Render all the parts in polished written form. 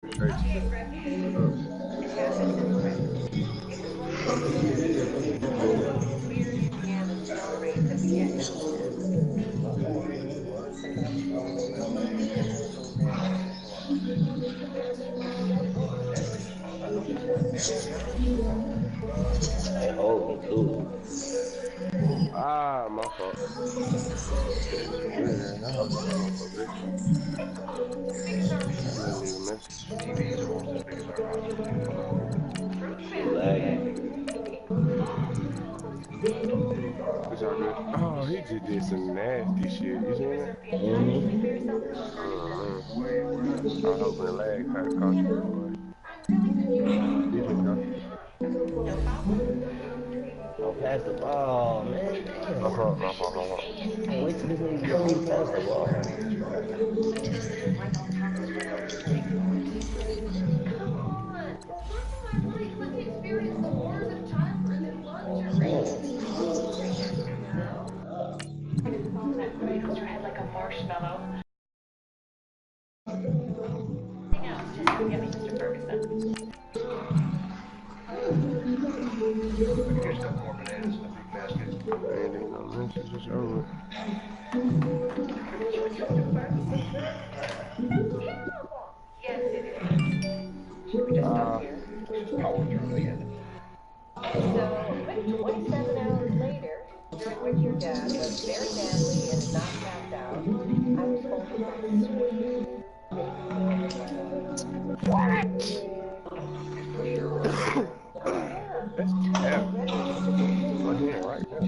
Ah, my fault. Oh, he just did some nasty shit. You seen that? I'm hoping the lag cost you. Don't pass the ball, man. Wait till this nigga come and pass the ball. Like a marshmallow. Mr. Ferguson. Here's a couple more bananas in a big basket. This is over. Yes, it is. Should we just stop here? Power through the end. So, 27 hours later, during which your dad was very badly and not passed out, I was holding my sweet That's terrible. Look here, right there.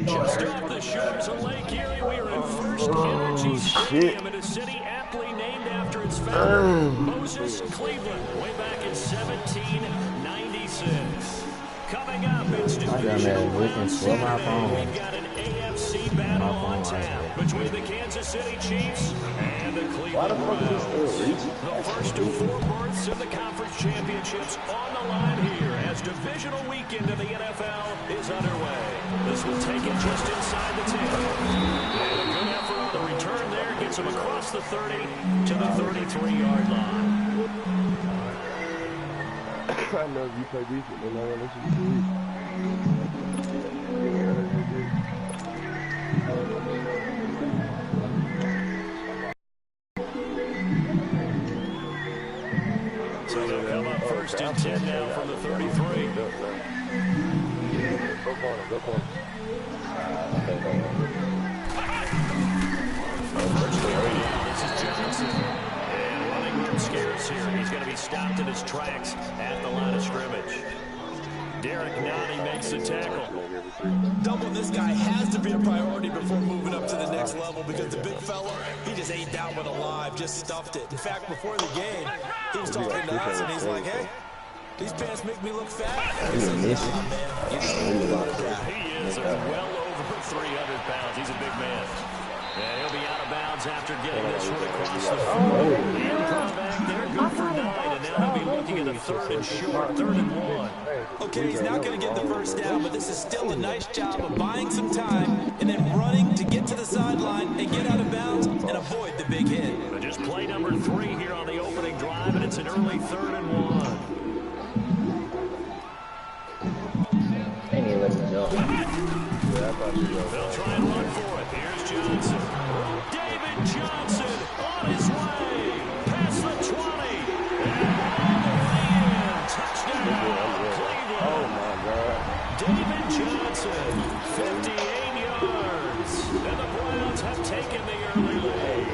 Just off the shores of Lake Erie, we are in First Energy Stadium in a city aptly named after its founder, Moses Cleveland, way back in 1796. Coming up, it's Divisional Rd Saturday. We've got an AFC battle on tap between the Kansas City Chiefs and the Cleveland Browns. The first of 4 berths in the conference championships on the line here as divisional weekend of the NFL is underway. This will take it just inside the 10. And a good effort on the return there gets him across the 30 to the 33-yard line. I know if you play defense, then I want to listen to you. So they'll come up first and 10 now from the 33. Go corner, go corner. This is Johnson. And running room scarce here. He's going to be stopped in his tracks at the line of scrimmage. Derek Nottie makes the tackle. Doubling this guy has to be a priority before moving up to the next level because the big fella, he just ate that one alive, just stuffed it. In fact, before the game, he was talking to us and he's like, hey, these pants make me look fat. He is well over 300 pounds. He's a big man. And he'll be out of bounds after getting this one across the field. And draw back there, good for 9. And now he'll be looking at a third and short, 3rd and 1. Okay, he's not going to get the first down, but this is still a nice job of buying some time and then running to get to the sideline and get out of bounds and avoid the big hit. But just play number 3 here on the opening drive, and it's an early 3rd and 1. They'll try and run for it. Here's Johnson. David Johnson on his way. Past the 20. And all the way in. Touchdown. Cleveland. Oh, my God. David Johnson, 58 yards. And the Browns have taken the early lead.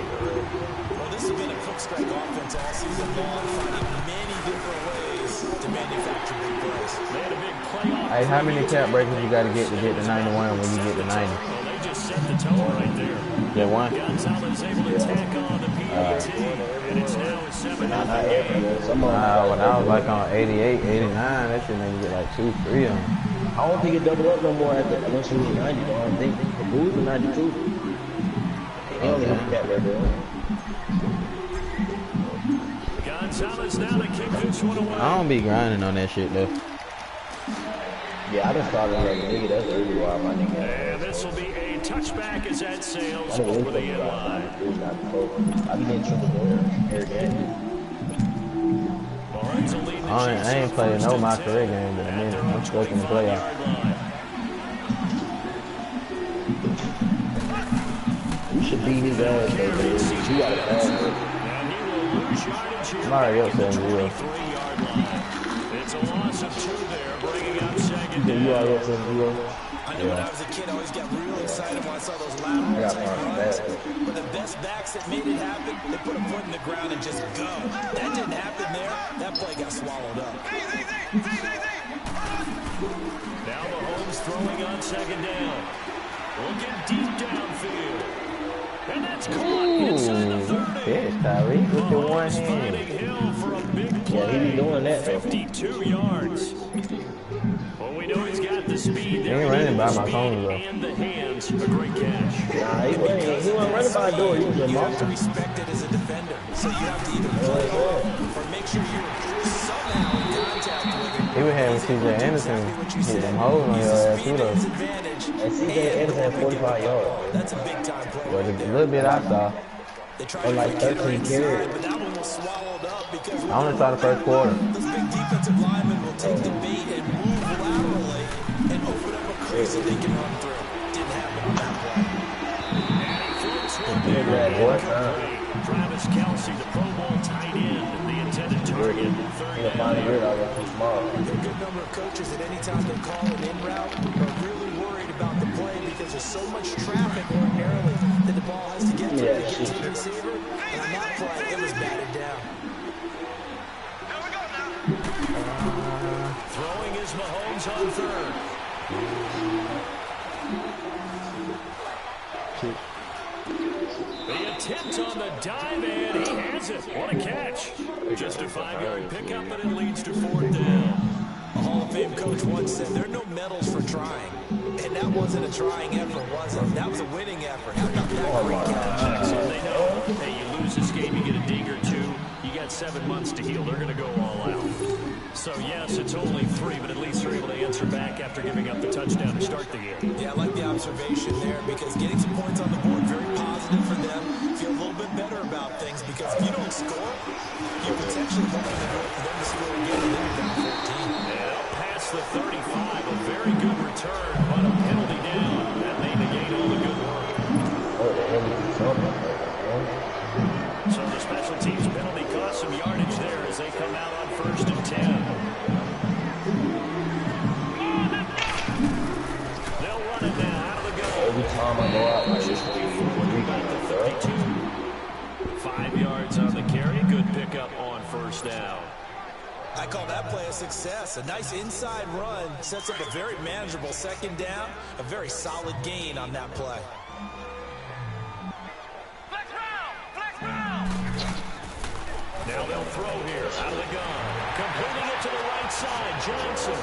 Well, this has been a quick strike offense all season long, finding many different ways to manufacture big plays. They had a big playoff. Hey, how many cap breakers you got to get to 91 when you get to 90? Well, they just set the tone right there. Get one? Gonzalez able to tack on the PAT, and it's now a 7-0 game. When I was like on 88, 89, that shit made me get like 2, 3 of them. I don't think it double up no more unless you hit 90, though. I think the Bulls are 92. He only has a cap right there. Gonzalez now to kick this one away. I don't be grinding on that shit though. Yeah, I just started like a nigga. That's really why my nigga. And this will be a touchback as that sails over the end line. I be getting triple there every day. I ain't played no my career game in a minute. I'm stuck in the playoff. You should beat his ass though, dude. You got a pass. I'm already up 7-0. It's a loss of 2 there, bringing up second down. You already up 7-0? I know when I was a kid, I always got real excited when I saw those lateral type runs. But the best backs that made it happen, they put a foot in the ground and just go. That didn't happen there. That play got swallowed up. Now Mahomes throwing on second down. Looking deep downfield. And that's caught inside the 30. Yes, Tyreek with the one hand. Hill for a big play. Yeah, he be doing that though. 52 yards. Well, we know he's got the speed. He ain't running by my phone though. And the hands, a great catch. Nah, he wasn't running by a door. He was a You have to monster. respect it as a defender. So you have to either play hard or make sure you're somehow in contact with him. He was having CJ Anderson hit them holes on your ass too though. And CJ Anderson had 45 yards. That's a big time play. But a little bit I saw. They tried Or to like get 13 carries. but that one was swallowed up because I only saw the first quarter. those big defensive linemen will take the bait and move laterally and open up a crease that they can run through. Didn't happen on that play. Travis Kelce, the Pro Bowl tight end, the intended target. He'll find a weird out there too small. A good number of coaches at any time they call an in route are really worried about the play because there's so much traffic ordinarily that the ball has to get through to get to the receiver. And on that play, it was batted down. Throwing is Mahomes on third. The attempt on the dive, and he has it. What a catch. Just a 5-yard pickup, and it leads to 4th down. A Hall of Fame coach once said, there are no medals for trying. And that wasn't a trying effort, was it? That was a winning effort. How about that great catch? So they know, hey, you lose this game, you get a ding or 2. You got 7 months to heal. They're going to go all out. So, yes, it's only 3, but at least they're able to answer back after giving up the touchdown to start the game. Yeah, I like the observation there because getting some points on the board, very positive for them. Feel a little bit better about things because if you don't score, you potentially open the door for them to score again and then you're down 14. And up past the 35, a very good return, but a penalty down. That may negate all the good work. So the special teams penalty cost some yardage there as they come out on 1st and 10. They'll run it now out of the gun. Every time I go out, like this, About the 32. 5 yards on the carry. Good pickup on 1st down. I call that play a success. A nice inside run sets up a very manageable 2nd down. A very solid gain on that play. Now they'll throw here out of the gun. Completing it to the right side, Johnson.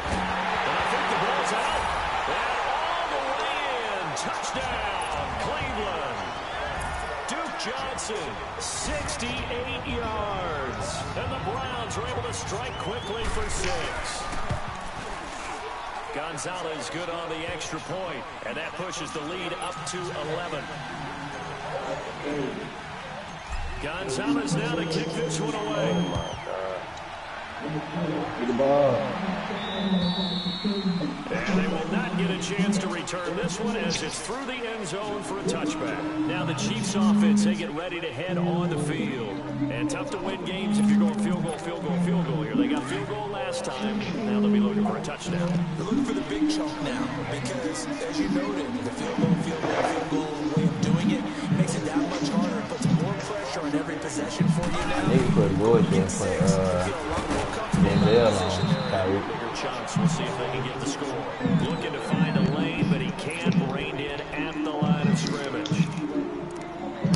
And I think the ball's out. And all the way in. Touchdown, Cleveland. Duke Johnson, 68 yards. And the Browns are able to strike quickly for 6. Gonzalez good on the extra point, and that pushes the lead up to 11. Gonzalez now to kick this one away. Get the ball. And they will not get a chance to return this one as it's through the end zone for a touchback. Now the Chiefs offense, they get ready to head on the field. And tough to win games if you're going field goal, field goal, field goal here. They got field goal last time. Now they'll be looking for a touchdown. They're looking for the big chunk now because, as you noted, the field goal way of doing it makes it that much harder. It puts more pressure on every possession for you now. They put bullshit and put Denzel on Tyreek. Bigger chunks. We'll see if they can get the score. Looking to find a lane, but he can't. Reined in at the line of scrimmage.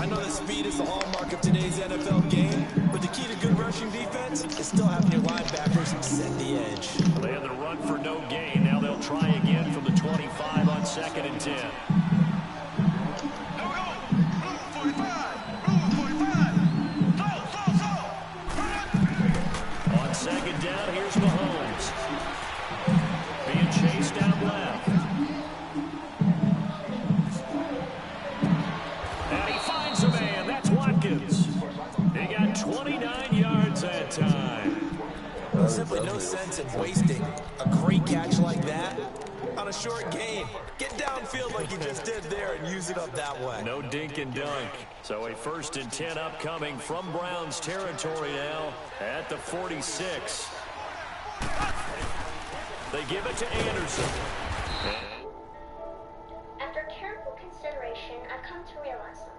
I know that speed is the hallmark of today's NFL game, but the key to good rushing defense is still having your linebackers set the edge. They had the run for no gain. Now they'll try again from the 25 on 2nd and 10. no sense in wasting a great catch like that on a short gain. Get downfield like you just did there and use it up that way. No dink and dunk. So a 1st and 10 upcoming from Browns territory now at the 46. They give it to Anderson. After careful consideration, I've come to realize something.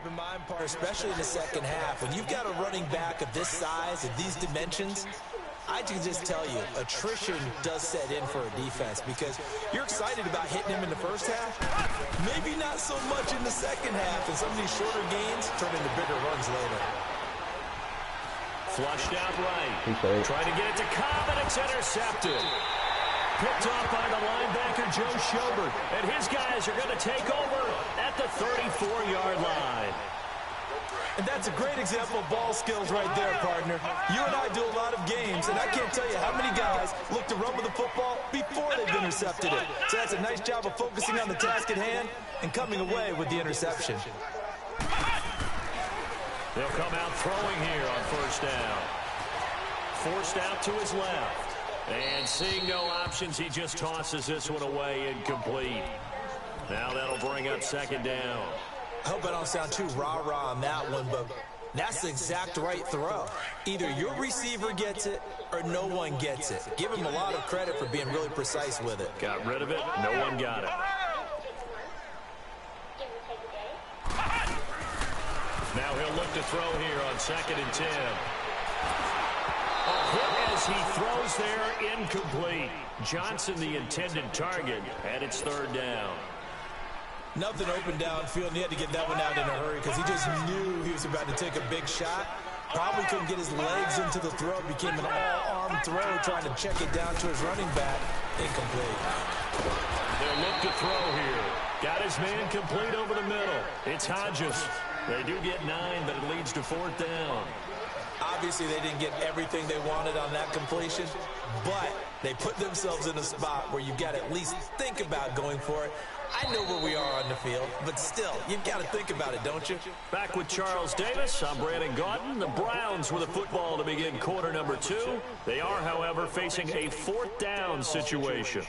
In my part, especially in the second half, when you've got a running back of this size and these dimensions, I can just tell you, attrition does set in for a defense because you're excited about hitting him in the first half. Maybe not so much in the second half, and some of these shorter gains turn into bigger runs later. Flushed out right. Trying to get it to Cobb, and it's intercepted. Picked off by the linebacker, Joe Schobert. And his guys are going to take over at the 34-yard line. And that's a great example of ball skills right there, partner. You and I do a lot of games, and I can't tell you how many guys look to run with the football before they've intercepted it. So that's a nice job of focusing on the task at hand and coming away with the interception. They'll come out throwing here on 1st down. Forced out to his left. And seeing no options, he just tosses this one away, incomplete. Now that'll bring up 2nd down. I hope I don't sound too rah-rah on that one, but that's the exact right throw. Either your receiver gets it or no one gets it. Give him a lot of credit for being really precise with it. Got rid of it. No one got it. Now he'll look to throw here on 2nd and 10. A hit as he throws there, incomplete. Johnson, the intended target, and it's 3rd down. Nothing open downfield, and he had to get that one out in a hurry because he just knew he was about to take a big shot. Probably couldn't get his legs into the throw. It became an all-arm throw, trying to check it down to his running back. Incomplete. They'll look to throw here. Got his man complete over the middle. It's Hodges. They do get 9, but it leads to 4th down. Obviously, they didn't get everything they wanted on that completion, but they put themselves in a spot where you've got to at least think about going for it. I know where we are on the field, but still, you've got to think about it, don't you? Back with Charles Davis, I'm Brandon Gaudin. The Browns with the football to begin quarter number 2. They are, however, facing a 4th down situation.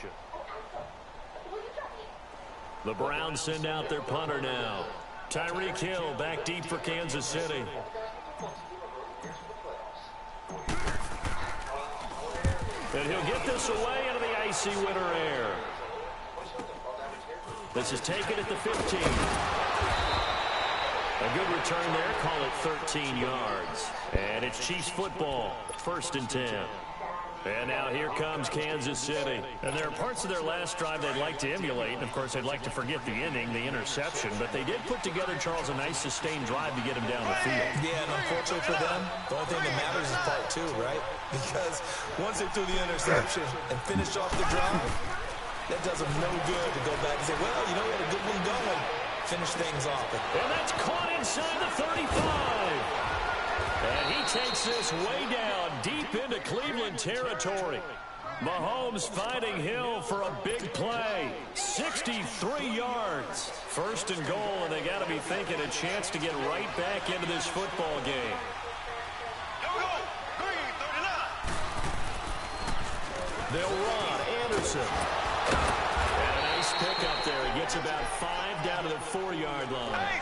The Browns send out their punter now. Tyreek Hill back deep for Kansas City. And he'll get this away into the icy winter air. This is taken at the 15. A good return there. Call it 13 yards. And it's Chiefs football. 1st and 10. And now here comes Kansas City. And there are parts of their last drive they'd like to emulate. And, of course, they'd like to forget the inning, the interception. But they did put together, Charles, a nice sustained drive to get him down the field. Yeah, and unfortunately for them, the only thing that matters is part 2, right? Because once they threw the interception and finished off the drive, that does them no good to go back and say, well, you know, we had a good one going. Finish things off. And that's caught inside the 35. And he takes this way down deep into Cleveland territory. Mahomes finding Hill for a big play. 63 yards. 1st and goal, and they got to be thinking a chance to get right back into this football game. They'll run. Anderson. And a nice pickup there. He gets about 5 down to the 4-yard line.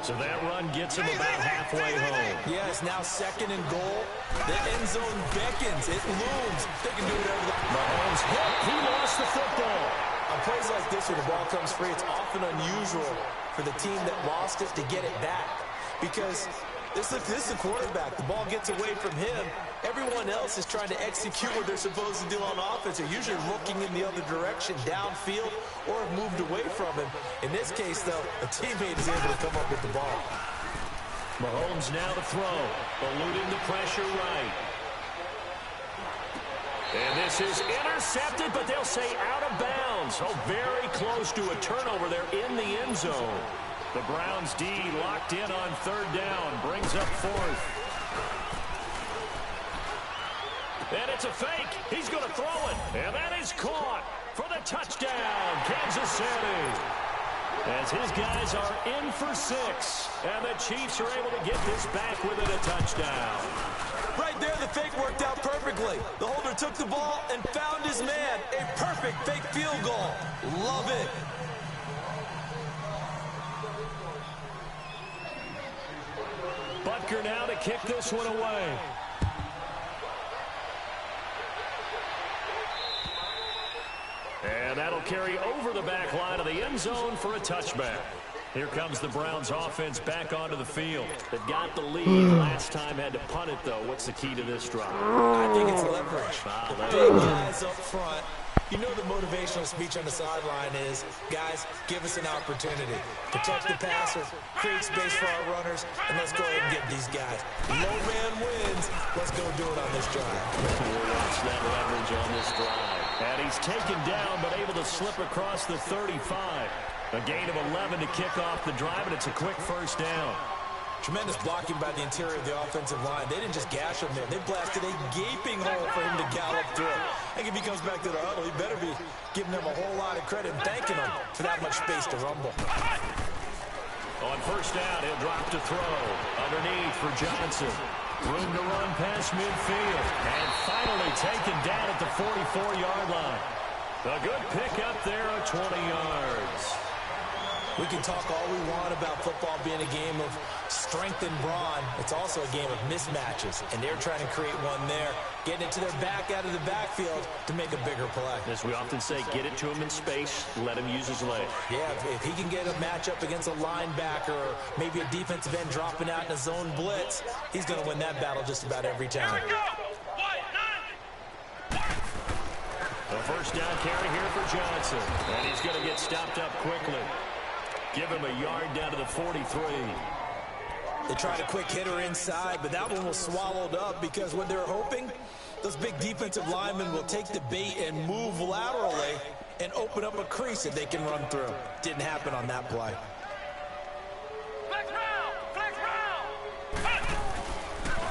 So that run gets him about halfway home. Yeah, it's now 2nd and goal. The end zone beckons. It looms. They can do whatever. Mahomes hit. He lost the football. On plays like this where the ball comes free, it's often unusual for the team that lost it to get it back. Because this is the quarterback. The ball gets away from him. Everyone else is trying to execute what they're supposed to do on offense. They're usually looking in the other direction, downfield, or have moved away from him. In this case, though, a teammate is able to come up with the ball. Mahomes now to throw, eluding the pressure right. And this is intercepted, but they'll say out of bounds. Oh, very close to a turnover there in the end zone. The Browns D locked in on 3rd down, brings up 4th. And it's a fake. He's going to throw it. And that is caught for the touchdown, Kansas City. as his guys are in for 6. And the Chiefs are able to get this back within a touchdown. Right there, the fake worked out perfectly. The holder took the ball and found his man. A perfect fake field goal. Love it. Butker now to kick this one away. And that'll carry over the back line of the end zone for a touchback. Here comes the Browns offense back onto the field. They got the lead last time, had to punt it, though. What's the key to this drive? I think it's leverage. The big guys up front. You know the motivational speech on the sideline is, guys, give us an opportunity. Protect the passer, create space for our runners, and let's go ahead and get these guys. Low man wins. Let's go do it on this drive. We'll watch that leverage on this drive. And he's taken down, but able to slip across the 35. A gain of 11 to kick off the drive, and it's a quick first down. Tremendous blocking by the interior of the offensive line. They didn't just gash him there. They blasted a gaping hole for him to gallop through. I think if he comes back to the huddle, he better be giving them a whole lot of credit and thanking them for that much space to rumble. On first down, he'll drop to throw. Underneath for Johnson. Room to run past midfield. And finally taken down at the 44-yard line. A good pickup there of 20 yards. We can talk all we want about football being a game of strength and brawn. It's also a game of mismatches, and they're trying to create one there, getting it to their back out of the backfield to make a bigger play. As we often say, get it to him in space, let him use his leg. Yeah, if he can get a matchup against a linebacker or maybe a defensive end dropping out in a zone blitz, he's going to win that battle just about every time. A first down carry here for Johnson, and he's going to get stopped up quickly. Give him a yard down to the 43. They tried a quick hitter inside, but that one was swallowed up because what they're hoping, those big defensive linemen will take the bait and move laterally and open up a crease that they can run through. Didn't happen on that play.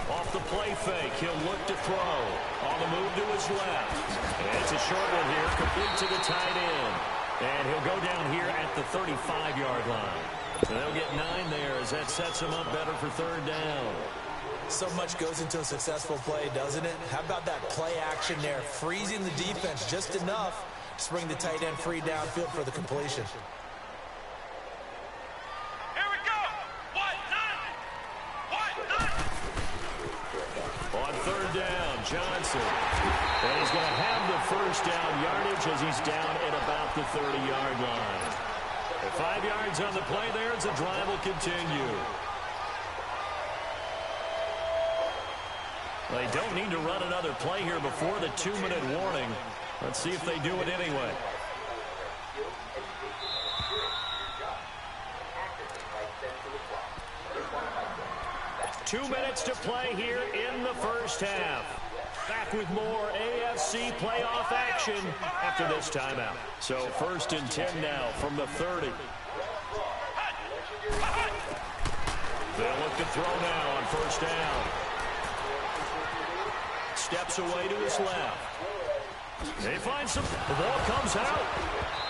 Off the play fake, he'll look to throw. On the move to his left. And it's a short one here, complete to the tight end. And he'll go down here at the 35-yard line. And they'll get 9 there as that sets him up better for third down. So much goes into a successful play, doesn't it? How about that play action there? Freezing the defense just enough to bring the tight end free downfield for the completion. Here we go. On third down, Johnson. And he's going to have the first down yardage as he's down at about the 30-yard line. 5 yards on the play there as the drive will continue. They don't need to run another play here before the 2-minute warning. Let's see if they do it anyway. Two minutes to play here in the first half. Back with more AFC playoff action after this timeout. So 1st and 10 now from the 30. They'll look to throw now on first down. Steps away to his left. They find some. The ball comes out.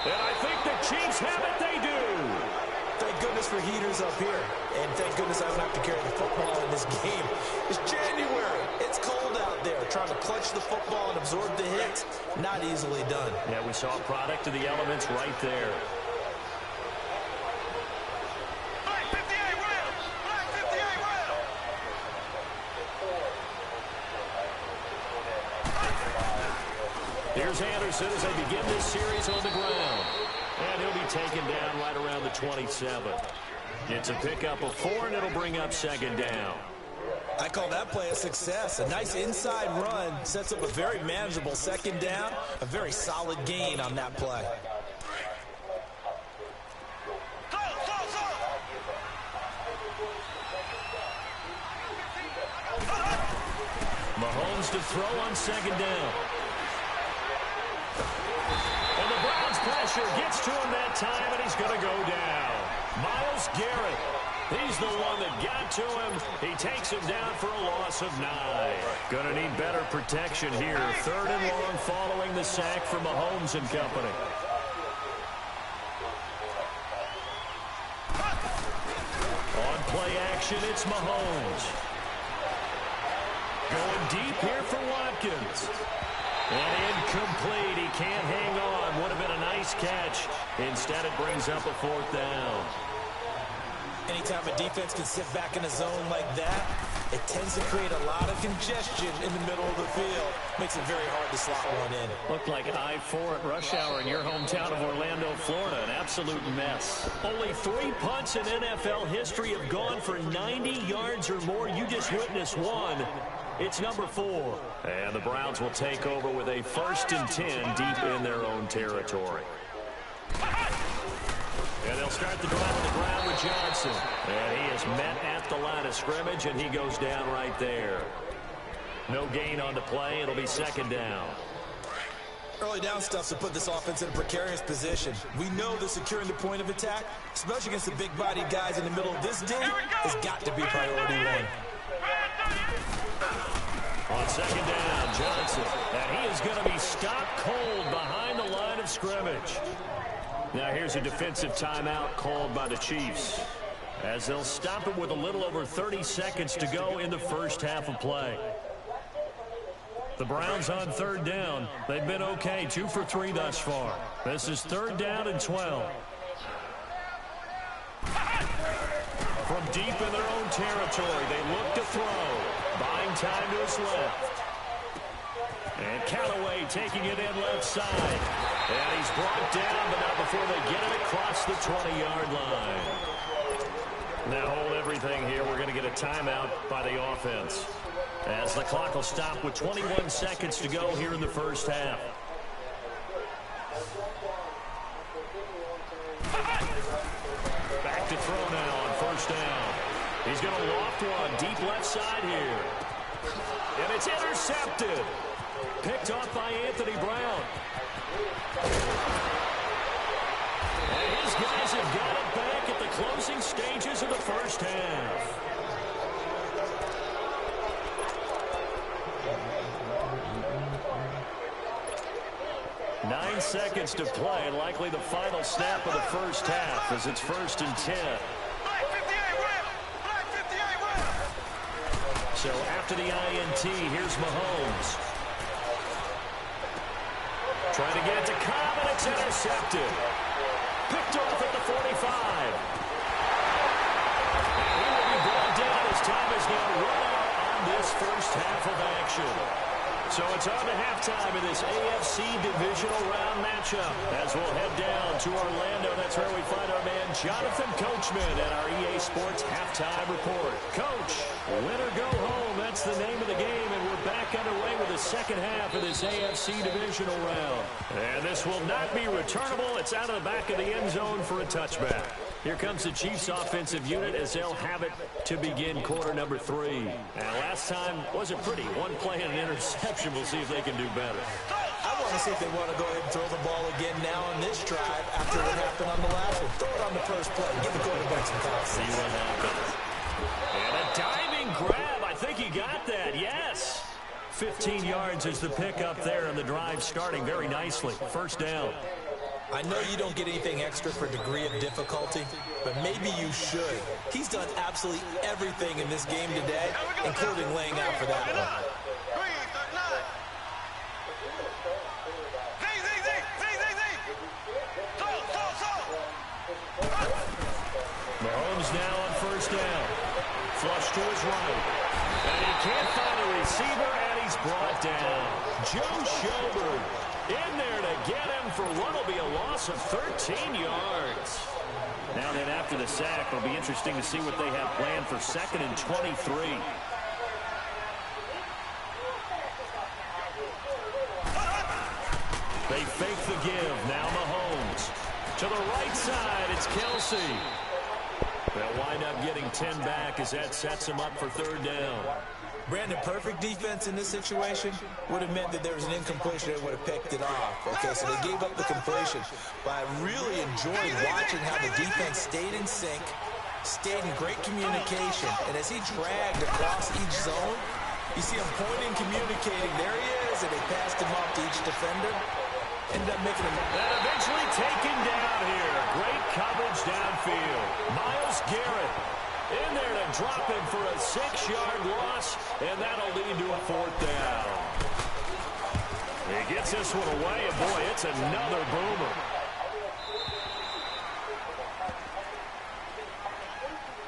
And I think the Chiefs have it. They do. Thank goodness for heaters up here. And thank goodness I don't have to carry the football in this game. It's January. It's cold out there. Trying to clutch the football and absorb the hits, not easily done. Yeah, we saw a product of the elements right there. Here's Anderson as they begin this series on the ground. And he'll be taken down right around the 27. It's a pickup of 4, and it'll bring up second down. I call that play a success. A nice inside run sets up a very manageable second down. A very solid gain on that play. Mahomes to throw on second down. And the Browns pressure gets to him that time, and he's going to go down. Myles Garrett. He's the one that got to him. He takes him down for a loss of 9. Going to need better protection here. 3rd and long following the sack from Mahomes and company. play action. It's Mahomes. Going deep here for Watkins. And incomplete. He can't hang on. Would have been a nice catch. Instead, it brings up a 4th down. Anytime a defense can sit back in a zone like that, it tends to create a lot of congestion in the middle of the field. Makes it very hard to slot one in. Looked like I-4 at rush hour in your hometown of Orlando, Florida. An absolute mess. Only 3 punts in NFL history have gone for 90 yards or more. You just witnessed one. It's number 4. And the Browns will take over with a 1st and 10 deep in their own territory. And they'll start the drive on the ground with Johnson. And he is met at the line of scrimmage, and he goes down right there. No gain on the play. It'll be 2nd down. Early down stuff to put this offense in a precarious position. We know that securing the point of attack, especially against the big-bodied guys in the middle of this D, has got to be priority 1. On 2nd down, Johnson. And he is going to be stopped cold behind the line of scrimmage. Now here's a defensive timeout called by the Chiefs, as they'll stop it with a little over 30 seconds to go in the first half of play. The Browns on 3rd down. They've been okay, 2 for 3 thus far. This is 3rd down and 12. From deep in their own territory, they look to throw. Buying time to his left. And Callaway taking it in left side. And he's brought down, but not before they get it across the 20-yard line. Now hold everything here. We're going to get a timeout by the offense, as the clock will stop with 21 seconds to go here in the first half. Back to throw now on 1st down. He's going to loft one deep left side here. And it's intercepted. Picked off by Anthony Brown. And his guys have got it back at the closing stages of the first half. Nine seconds to play, likely the final snap of the first half, as it's 1st and 10. So after the INT, here's Mahomes. Trying to get it to Cobb, and it's intercepted. Picked off at the 45. And he will be brought down as time is now run out on this first half of action. So it's on to halftime in this AFC Divisional Round matchup, as we'll head down to Orlando. That's where we find our man Jonathan Coachman at our EA Sports Halftime Report. Coach, win or go home, that's the name of the game, and we're back underway with the second half of this AFC Divisional Round. And this will not be returnable. It's out of the back of the end zone for a touchback. Here comes the Chiefs offensive unit as they'll have it to begin quarter number 3. And last time wasn't pretty. One play and an interception. We'll see if they can do better. I want to see if they want to go ahead and throw the ball again now on this drive after what happened on the last one. Throw it on the first play. Give the quarterback some time. See what happens. And a diving grab. I think he got that. Yes. 15 yards is the pickup there, and the drive starting very nicely. 1st down. I know you don't get anything extra for degree of difficulty, but maybe you should. He's done absolutely everything in this game today, including laying out for that one. Mahomes now on 1st down. Flush to his right. And he can't find a receiver, and he's brought down. Joe Schobert in there to get him for what will be a loss of 13 yards. Now then, after the sack, it'll be interesting to see what they have planned for 2nd and 23. They fake the give. Now Mahomes. To the right side, it's Kelsey. They'll wind up getting 10 back as that sets him up for 3rd down. Brandon, perfect defense in this situation would have meant that there was an incompletion that would have picked it off. Okay, so they gave up the completion. But I really enjoyed watching how the defense stayed in sync, stayed in great communication. And as he dragged across each zone, you see him pointing, communicating. There he is, and they passed him off to each defender. Ended up making him... And eventually taken down here. Great coverage downfield. Myles Garrett In there to drop him for a 6-yard loss, and that'll lead to a 4th down. He gets this one away, and boy, it's another boomer.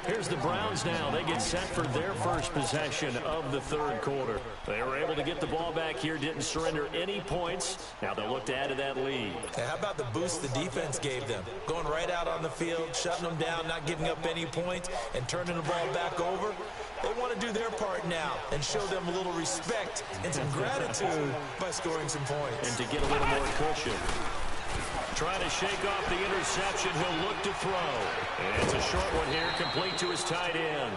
Here's the Browns now. They get set for their first possession of the 3rd quarter. They were able to get the ball back here, didn't surrender any points. Now they'll look to add to that lead. Hey, how about the boost the defense gave them? Going right out on the field, shutting them down, not giving up any points, and turning the ball back over. They want to do their part now and show them a little respect and some gratitude by scoring some points. And to get a little more cushion. Trying to shake off the interception, he'll look to throw. And it's a short one here, complete to his tight end.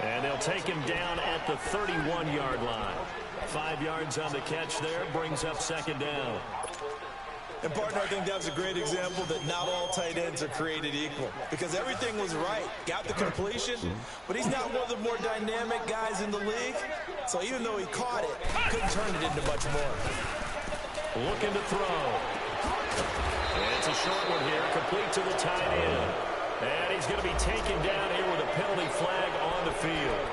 And they'll take him down at the 31-yard line. 5 yards on the catch there, brings up 2nd down. And, partner, I think that was a great example that not all tight ends are created equal. Because everything was right. Got the completion, but he's not one of the more dynamic guys in the league. So even though he caught it, he couldn't turn it into much more. Looking to throw. And it's a short one here, complete to the tight end. And he's going to be taken down here with a penalty flag on the field.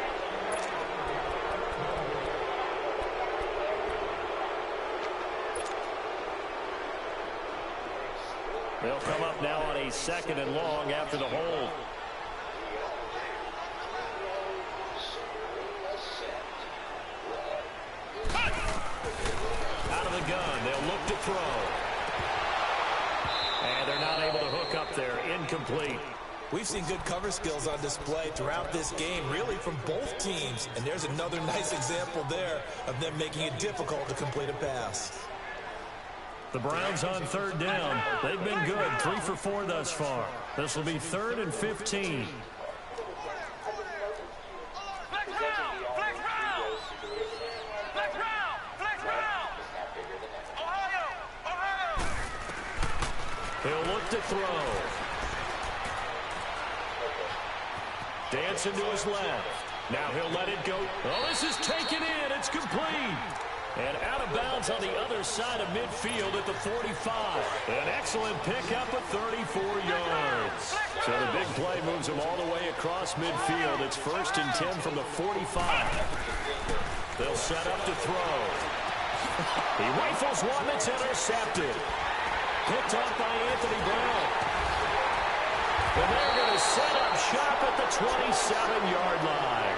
They'll come up now on a 2nd and long after the hold. Out of the gun, they'll look to throw. And they're not able to hook up there. Incomplete. We've seen good cover skills on display throughout this game, really from both teams. And there's another nice example there of them making it difficult to complete a pass. The Browns on 3rd down. They've been good, 3 for 4 thus far. This will be 3rd and 15. He'll look to throw. Dancing to his left. Now he'll let it go. Oh, this is taken in. It's complete. And out of bounds on the other side of midfield at the 45. An excellent pickup of 34 yards. So the big play moves him all the way across midfield. It's 1st and 10 from the 45. They'll set up to throw. He rifles one that's intercepted. Picked off by Anthony Brown. And they're going to set up shop at the 27-yard line.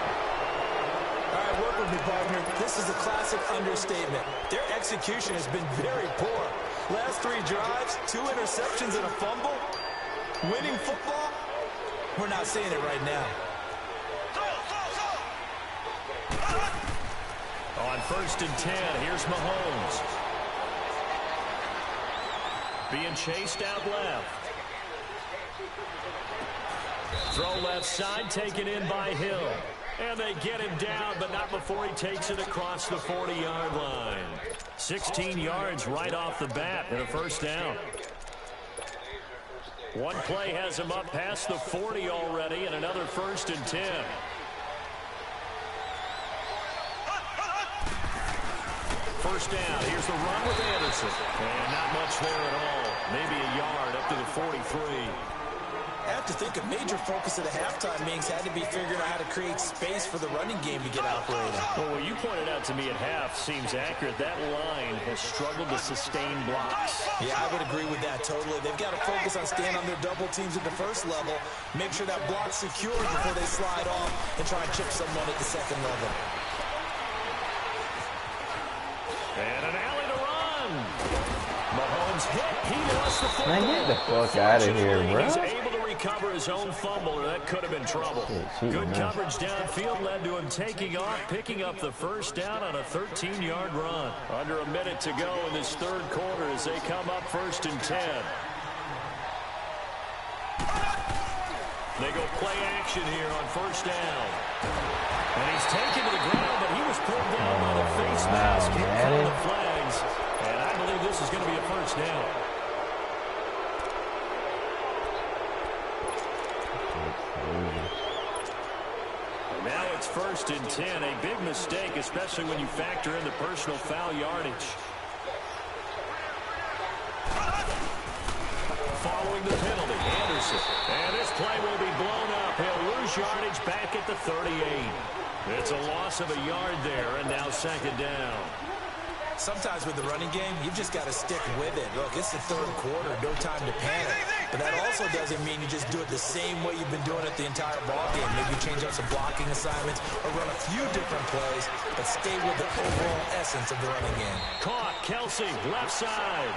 All right, work with me, partner. This is a classic understatement. Their execution has been very poor. Last 3 drives, 2 interceptions and a fumble. Winning football? We're not seeing it right now. On 1st and 10, here's Mahomes. Being chased out left. Throw left side, taken in by Hill. And they get him down, but not before he takes it across the 40-yard line. 16 yards right off the bat and a 1st down. One play has him up past the 40 already and another 1st and 10. First down. Here's the run with Anderson. And not much there at all. Maybe a yard up to the 43. I have to think a major focus of the halftime meetings had to be figuring out how to create space for the running game to get operating. Well, what you pointed out to me at half seems accurate. That line has struggled to sustain blocks. Yeah, I would agree with that totally. They've got to focus on staying on their double teams at the 1st level, make sure that block's secured before they slide off and try and chip someone at the 2nd level. And an alley to run. Mahomes hit. He lost the football. Man, get the fuck out of here, bro. He's able to recover his own fumble, or that could have been trouble. Good coverage downfield led to him taking off, picking up the 1st down on a 13-yard run. Under a minute to go in this 3rd quarter as they come up 1st and 10. They go play action here on 1st down. And he's taken to the ground, but he was pulled down by the face mask. He called the flags. And I believe this is going to be a 1st down. Now it's 1st and 10. A big mistake, especially when you factor in the personal foul yardage. Following the penalty, Anderson. And this play will be blown up. He'll lose lose yardage back at the 38. It's a loss of a yard there, and now second down. Sometimes with the running game, you've just got to stick with it. Look, it's the third quarter, no time to panic. But that also doesn't mean you just do it the same way you've been doing it the entire ball game. Maybe change up some blocking assignments or run a few different plays, but stay with the overall essence of the running game. Caught, Kelsey, left side.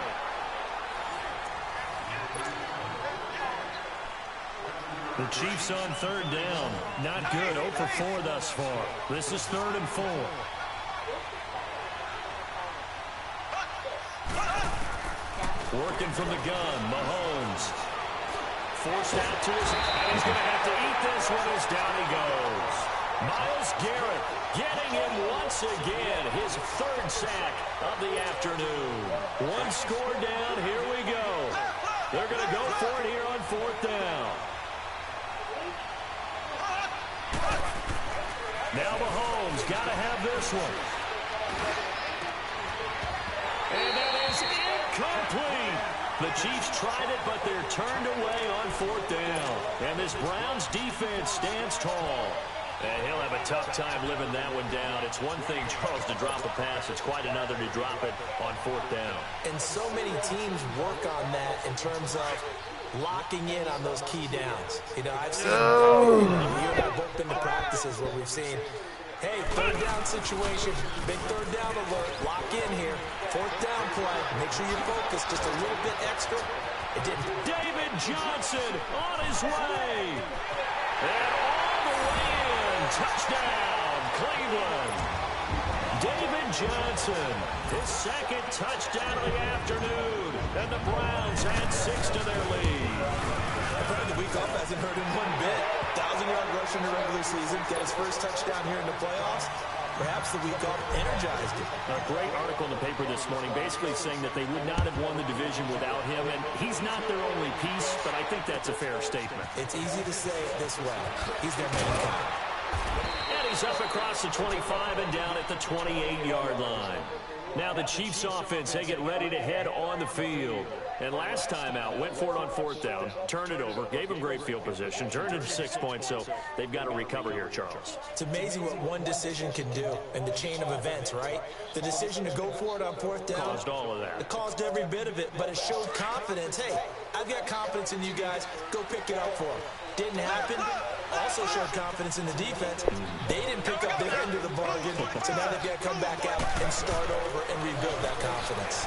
The Chiefs on third down. Not good, 0 for 4 thus far. This is 3rd and 4. Working from the gun, Mahomes. Forced out to his, and he's going to have to eat this one as down he goes. Myles Garrett getting him once again, his 3rd sack of the afternoon. 1 score down, here we go. They're going to go for it here on 4th down. Now Mahomes got to have this one. And that is incomplete. The Chiefs tried it, but they're turned away on 4th down. And this Browns defense stands tall. And he'll have a tough time living that one down. It's one thing, Charles, to drop a pass. It's quite another to drop it on 4th down. And so many teams work on that in terms of locking in on those key downs. You know, I've seen, you and I both been to practices where we've seen, hey, 3rd down situation, big 3rd down alert, lock in here, 4th down play, make sure you focus just a little bit extra. It didn't. David Johnson on his way. And all the way in, touchdown, Cleveland. David Johnson, his 2nd touchdown of the afternoon, and the Browns add 6 to their lead. The week off hasn't hurt him one bit. 1,000-yard rush in the regular season, get his 1st touchdown here in the playoffs. Perhaps the week off energized him. A great article in the paper this morning basically saying that they would not have won the division without him, and he's not their only piece, but I think that's a fair statement. It's easy to say it this way. He's their main guy. And he's up across the 25 and down at the 28-yard line. Now the Chiefs offense, they get ready to head on the field. And last time out, went for it on 4th down, turned it over, gave them great field position, turned it to 6 points, so they've got to recover here, Charles. It's amazing what one decision can do in the chain of events, right? The decision to go for it on 4th down. Caused all of that. It caused every bit of it, but it showed confidence. Hey, I've got confidence in you guys. Go pick it up for them. Didn't happen. Also showed confidence in the defense. They didn't pick up their end of the bargain, so now they've got to come back out and start over and rebuild that confidence.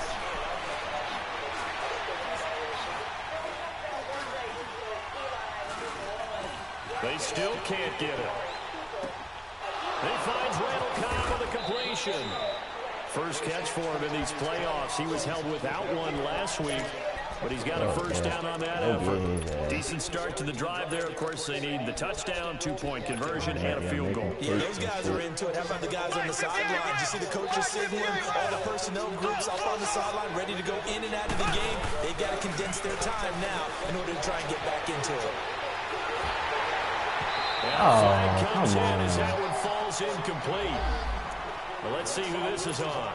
They still can't get it. He finds Randall Cobb with a completion. First catch for him in these playoffs. He was held without one last week, but he's got a 1st down on that effort. Decent start to the drive there. Of course, they need the touchdown, 2-point conversion, and a field goal. Yeah, those guys are into it. How about the guys on the sidelines? You see the coaches signaling, all the personnel groups up on the sideline, ready to go in and out of the game. They've got to condense their time now in order to try and get back into it. Outside comes in as that one falls incomplete. Well, let's see who this is on.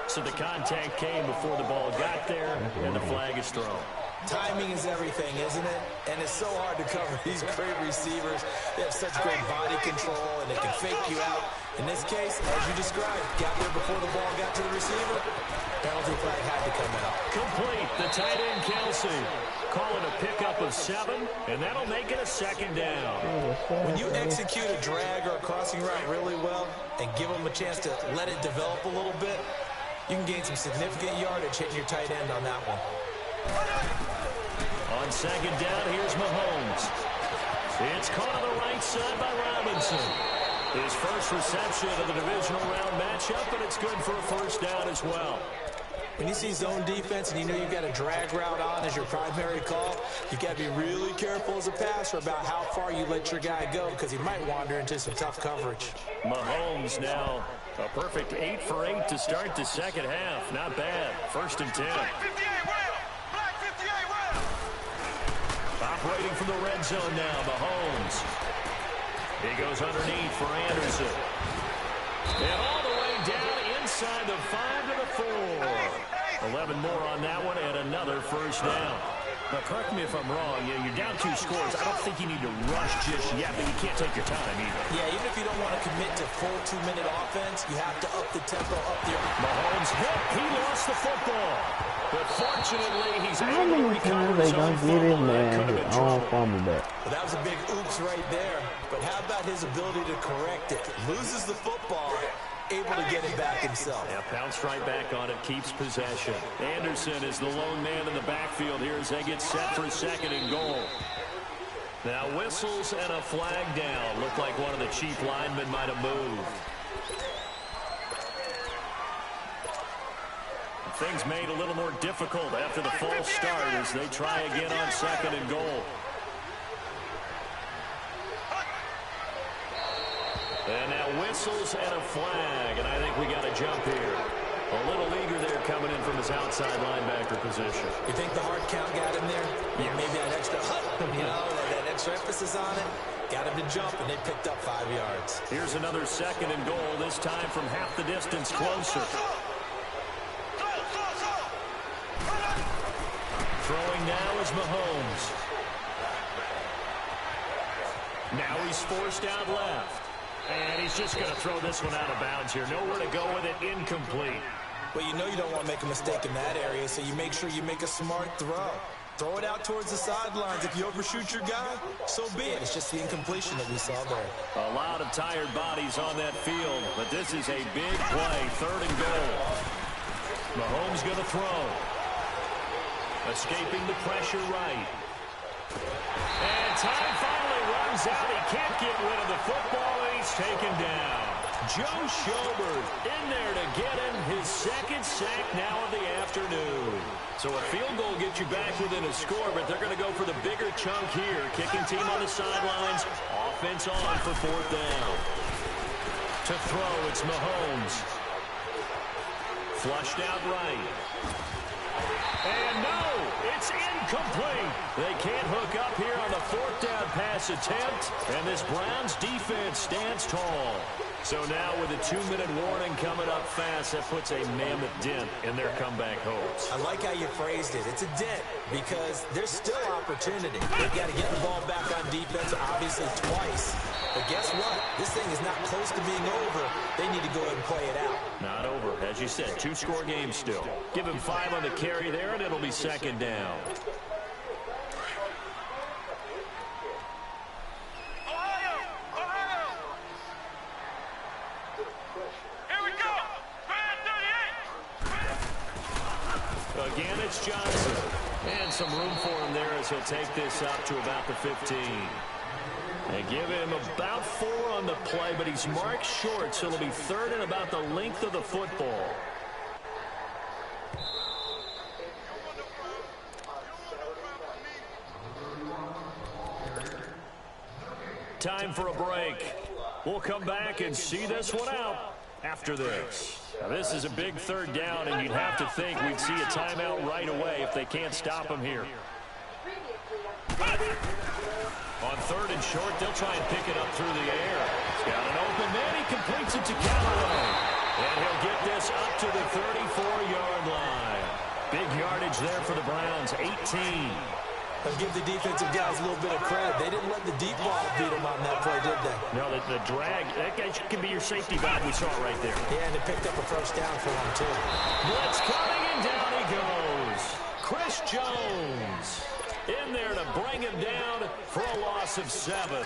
So the contact came before the ball got there, and the flag is thrown. Timing is everything, isn't it? And it's so hard to cover these great receivers. They have such great body control, and they can fake you out. In this case, as you described, got there before the ball got to the receiver. Penalty flag had to come out. Complete, the tight end Kelsey. Call it a pickup of 7, and that'll make it a 2nd down. When you execute a drag or a crossing route really well and give them a chance to let it develop a little bit, you can gain some significant yardage hitting your tight end on that one. On 2nd down, here's Mahomes. It's caught on the right side by Robinson. His first reception of the divisional round matchup, and it's good for a 1st down as well. When you see zone defense and you know you've got a drag route on as your primary call, you've got to be really careful as a passer about how far you let your guy go because he might wander into some tough coverage. Mahomes now a perfect 8 for 8 to start the 2nd half. Not bad. 1st and 10. Operating from the red zone now, Mahomes. He goes underneath for Anderson. And all the way down inside the 5 to the 4. 11 more on that one and another 1st down. Now, correct me if I'm wrong. Yeah, you're down 2 scores. I don't think you need to rush just yet, but you can't take your time either. Yeah, even if you don't want to commit to full 2-minute offense, you have to up the tempo, up the... Mahomes hit. He lost the football. But fortunately, he's How able to many recover times they his own gonna get his fumble. That man could have his been own trouble. fumble back? Well, that was a big oops right there. But how about his ability to correct it? Loses the football, able to get it back himself. Yeah, pounced right back on it, keeps possession. Anderson is the lone man in the backfield here as they get set for 2nd and goal. Now whistles and a flag down. Looked like one of the chief linemen might have moved. Things made a little more difficult after the false start as they try again on 2nd and goal. And now whistles and a flag, and I think we got a jump here. A little eager there coming in from his outside linebacker position. You think the hard count got him there? Yeah, maybe that extra, that extra emphasis on it. Got him to jump, and they picked up 5 yards. Here's another 2nd and goal, this time from half the distance closer. Throwing now is Mahomes. Now he's forced out left. And he's just going to throw this one out of bounds here. Nowhere to go with it. Incomplete. Well, you know you don't want to make a mistake in that area, so you make sure you make a smart throw. Throw it out towards the sidelines. If you overshoot your guy, so be it. It's just the incompletion that we saw there. A lot of tired bodies on that field, but this is a big play. 3rd and goal. Mahomes going to throw. Escaping the pressure right. And time finally runs out. He can't get rid of the football, and he's taken down. Joe Schobert in there to get him his 2nd sack now of the afternoon. So a field goal gets you back within a score, but they're going to go for the bigger chunk here. Kicking team on the sidelines. Offense on for 4th down. To throw, it's Mahomes. Flushed out right. And no, it's incomplete. They can't hook up here on the 4th down pass attempt. And this Browns defense stands tall. So now with a 2-minute warning coming up fast, that puts a mammoth dent in their comeback hopes. I like how you phrased it. It's a dent because there's still opportunity. They've got to get the ball back on defense, obviously twice. But guess what? This thing is not close to being over. They need to go ahead and play it out. Not over. As you said, 2-score game still. Give him 5 on the carry there, and it'll be 2nd down. Again, it's Johnson. And some room for him there as he'll take this up to about the 15. They give him about 4 on the play, but he's marked short, so it'll be 3rd and about the length of the football. Time for a break. We'll come back and see this one out after this. Now, this is a big 3rd down, and you'd have to think we'd see a timeout right away if they can't stop him here. On 3rd and short, they'll try and pick it up through the air. He's got an open man. He completes it to Callaway. And he'll get this up to the 34-yard line. Big yardage there for the Browns, 18. I'll give the defensive guys a little bit of credit. They didn't let the deep ball beat them on that play, did they? No, the drag, that guy can be your safety valve. We saw it right there. Yeah, and they picked up a 1st down for them, too. Blitz coming, and down he goes. Chris Jones in there to bring him down for a loss of 7.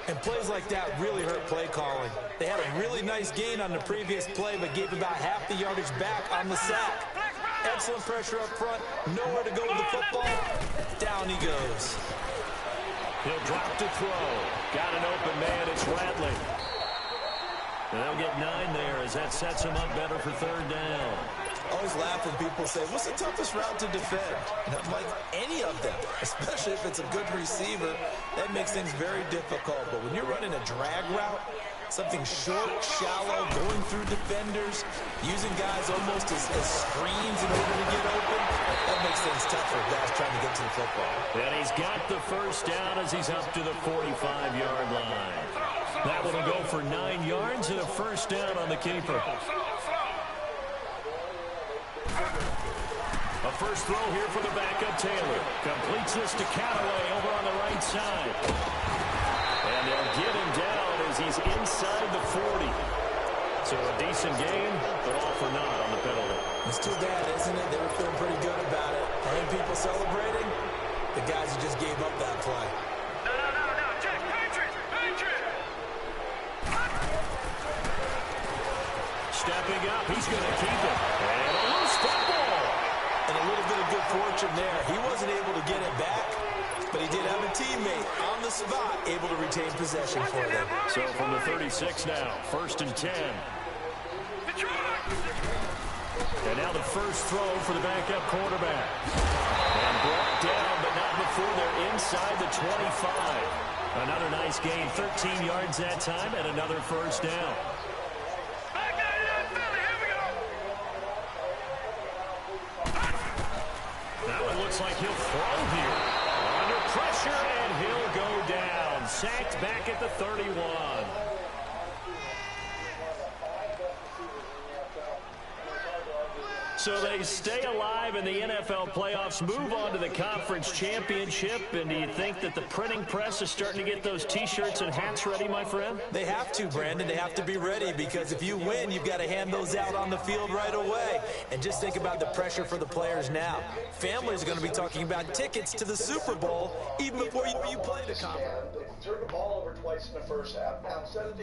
And plays like that really hurt play calling. They had a really nice gain on the previous play, but gave about half the yardage back on the sack. Excellent pressure up front. Nowhere to go with the football. Down he goes. He'll drop to throw. Got an open man. It's Rattling. And they'll get 9 there as that sets him up better for 3rd down. I always laugh when people say, what's the toughest route to defend? And I'm like, any of them, especially if it's a good receiver. That makes things very difficult. But when you're running a drag route, something short, shallow, going through defenders, using guys almost as screens in order to get open, that makes things tough for guys trying to get to the football. And he's got the 1st down as he's up to the 45-yard line. That one will go for 9 yards and a 1st down on the keeper. A first throw here for the backup Taylor. Completes this to Callaway over on the right side. And they'll get him down as he's inside the 40. So a decent game, but all for naught on the penalty. It's too bad, isn't it? They were feeling pretty good about it. And people celebrating, the guys who just gave up that play. No, Jack, Patriot! Stepping up, he's going to keep it. And a loose football. And a little bit of good fortune there. He wasn't able to get it back, but he did have a teammate on the spot able to retain possession for them. So from the 36 now, 1st and 10. And now the first throw for the backup quarterback. And brought down, but not before they're inside the 25. Another nice gain, 13 yards that time, and another first down. That one looks like he'll throw here. Under pressure, and he'll go down. Sacked back at the 31. So they stay alive in the NFL playoffs, move on to the conference championship. And do you think that the printing press is starting to get those T-shirts and hats ready, my friend? They have to, Brandon. They have to be ready because if you win, you've got to hand those out on the field right away. And just think about the pressure for the players now. Families are going to be talking about tickets to the Super Bowl even before you play the conference. They turned the ball over twice in the first half. Now, instead of